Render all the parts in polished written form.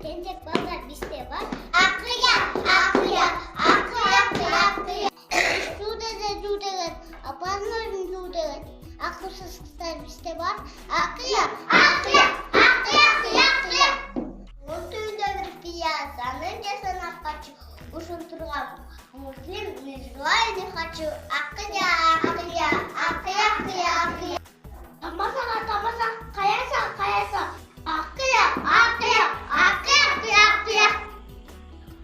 тентек балдар бизде бар. Акыя, акыя, акыя, акыя, акыя. Жу деген, апаның жу деген. Акысыз кыздар бизде бар. Акыя, акыя, акыя, акыя, акыя. Отуйда бир пиясаны жасанап качу. Ушун турган муслим не желаю, не хочу. Акыя, акыя, акыя, акыя, акыя. Тамаса, каяса. Акыя, акыя, акыя, акыя, акыя.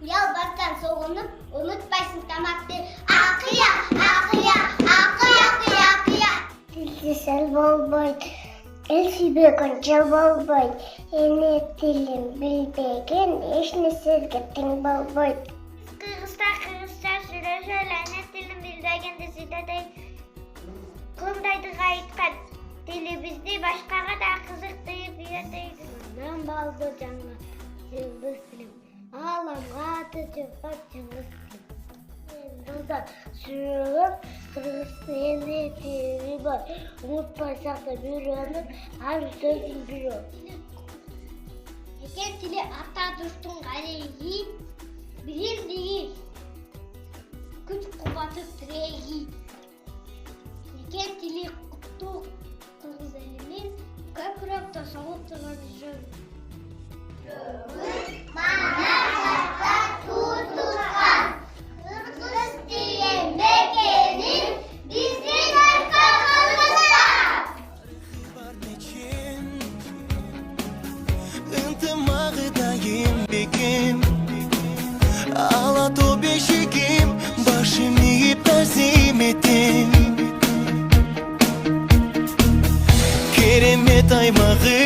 Уял баттан согунуп, унутпайсың тамакты. Акыя, акыя, акыя, акыя, акыя. Тилсел болбойт, эл сүйбөгөн жыл болбойт. Эне тилин билбеген, эч нерсеге тең болбойт. Кыргызча сүйлөшө эле, эне тилин билбегенди сүйлөдөй. Кымдайды айткан тилибизди башкага да кызык деп үйрөтөйбүз. Мен балды жаңы жылдыз тилим. Аламга аты жыпат жаңыз тилим. Мен жылда сүйлөп, кыргыз тили бар. Унутпайсак да үйрөнүп, ар сөзүн билет. Экен тили ата журттун кайрыгы, билимдиги, күч-кубаты тиреги. Экен тили куттуу кыргыз элинин көпүрөөк да согуп турган жөн. Мана жакта тутушкан кыргыз тили мекенин биздин аркамызда. Ынтымагыдайым бекем, ала то бешигим, башым ийип тазим этем. Керемет аймагы